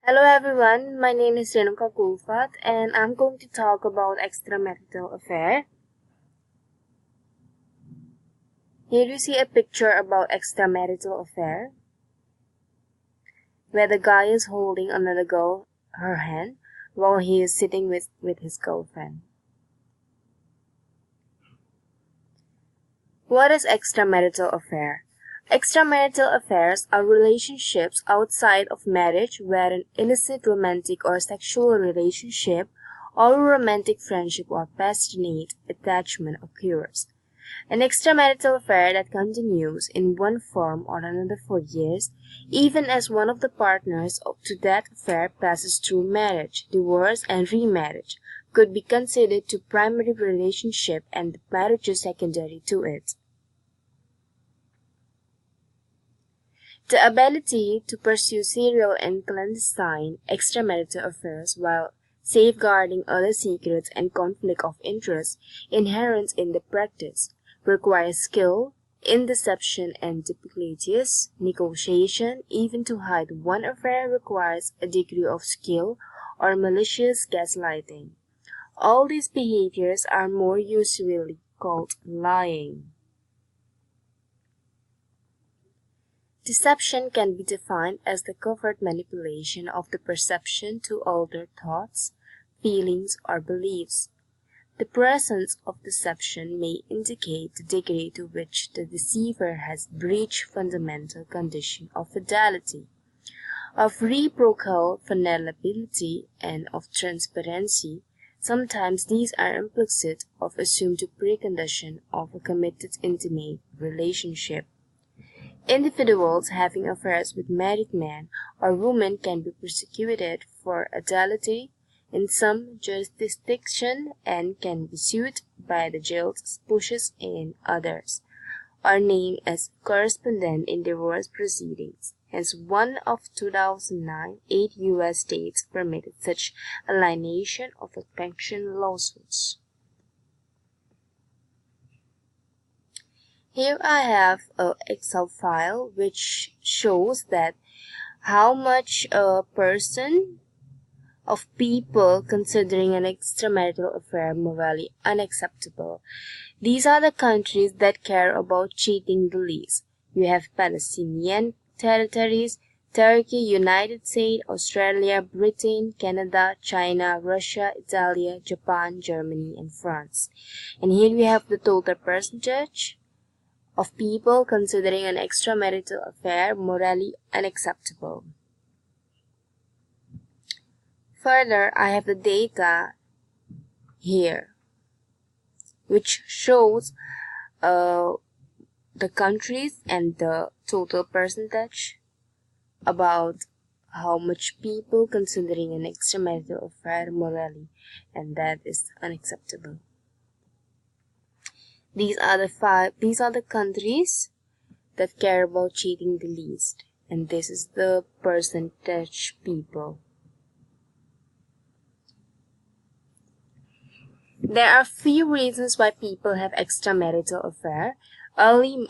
Hello everyone, my name is Koelfat and I'm going to talk about extramarital affair. Here you see a picture about extramarital affair where the guy is holding another girl, her hand, while he is sitting with his girlfriend. What is extramarital affair? Extramarital affairs are relationships outside of marriage where an illicit romantic or sexual relationship or romantic friendship or passionate attachment occurs. An extramarital affair that continues in one form or another for years, even as one of the partners to that affair passes through marriage, divorce, and remarriage, could be considered to primary relationship and the marriages secondary to it. The ability to pursue serial and clandestine extramarital affairs while safeguarding other secrets and conflict of interest inherent in the practice requires skill in deception and diplomatic negotiation. Even to hide one affair requires a degree of skill or malicious gaslighting. All these behaviors are more usually called lying. Deception can be defined as the covert manipulation of the perception to alter thoughts, feelings, or beliefs. The presence of deception may indicate the degree to which the deceiver has breached fundamental conditions of fidelity, of reciprocal vulnerability, and of transparency. Sometimes these are implicit or assumed precondition of a committed intimate relationship. Individuals having affairs with married men or women can be prosecuted for adultery in some jurisdictions and can be sued by the jailed spouses in others, or named as correspondent in divorce proceedings. Hence, one of 2009, 8 U.S. states permitted such alienation of affection lawsuits. Here I have an Excel file which shows that how much a person of people considering an extramarital affair morally unacceptable. These are the countries that care about cheating the least. You have Palestinian territories, Turkey, United States, Australia, Britain, Canada, China, Russia, Italy, Japan, Germany, and France. And here we have the total percentage of people considering an extramarital affair morally unacceptable. Further, I have the data here, which shows the countries and the total percentage about how much people considering an extramarital affair morally, and that is unacceptable. These are the countries that care about cheating the least, and this is the percentage people. There are few reasons why people have extramarital affair. Early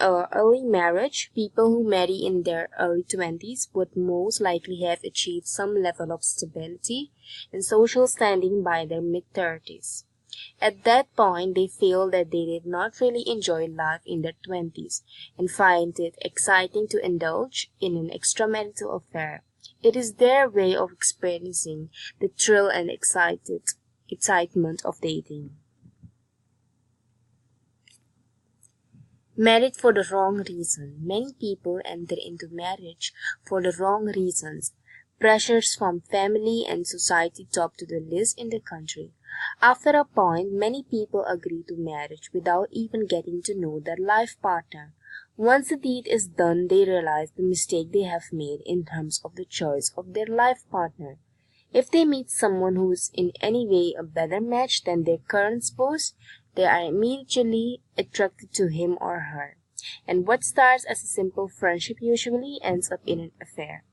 marriage. People who marry in their early 20s would most likely have achieved some level of stability and social standing by their mid-30s. At that point, they feel that they did not really enjoy life in their 20s and find it exciting to indulge in an extramarital affair. It is their way of experiencing the thrill and excitement of dating. Married for the wrong reason. Many people enter into marriage for the wrong reasons. Pressures from family and society top to the list in the country. After a point, many people agree to marriage without even getting to know their life partner. Once the deed is done, they realize the mistake they have made in terms of the choice of their life partner. If they meet someone who is in any way a better match than their current spouse, they are immediately attracted to him or her, and what starts as a simple friendship usually ends up in an affair.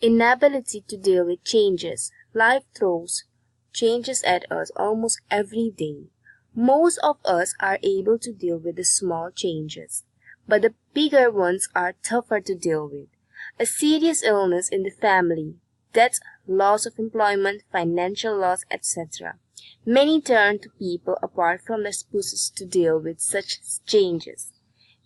Inability to deal with changes. Life throws changes at us almost every day. Most of us are able to deal with the small changes, but the Bigger ones are tougher to deal with. A serious illness in the family, death, loss of employment, financial loss, etc. Many turn to people apart from their spouses to deal with such changes.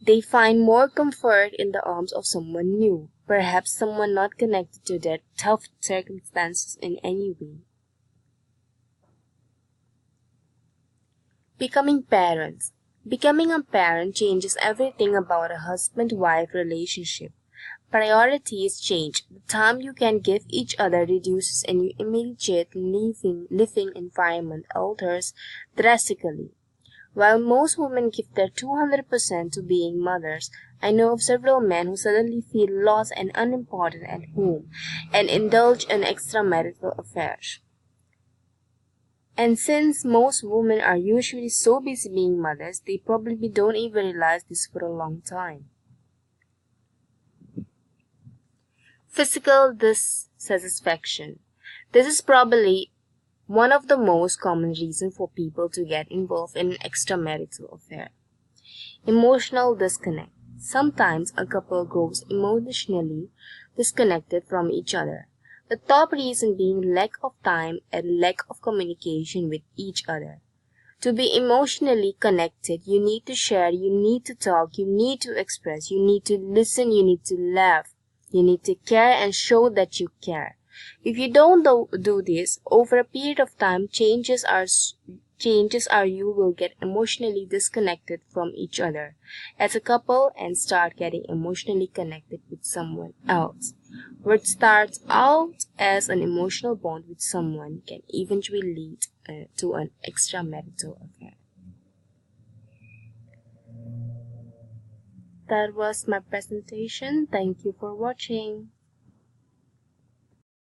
They find more comfort in the arms of someone new, perhaps someone not connected to their tough circumstances in any way. Becoming parents. Becoming a parent changes everything about a husband-wife relationship. Priorities change. The time you can give each other reduces and your immediate living environment alters drastically. While most women give their 200% to being mothers, I know of several men who suddenly feel lost and unimportant at home and indulge in extramarital affairs. And since most women are usually so busy being mothers, they probably don't even realize this for a long time. Physical dissatisfaction. This is probably one of the most common reasons for people to get involved in an extramarital affair. Emotional disconnect. Sometimes a couple grows emotionally disconnected from each other. The top reason being lack of time and lack of communication with each other. To be emotionally connected, you need to share, you need to talk, you need to express, you need to listen, you need to laugh, you need to care and show that you care. If you don't do this, over a period of time, changes are you will get emotionally disconnected from each other as a couple and start getting emotionally connected with someone else. What starts out as an emotional bond with someone can eventually lead to an extramarital affair. That was my presentation. Thank you for watching.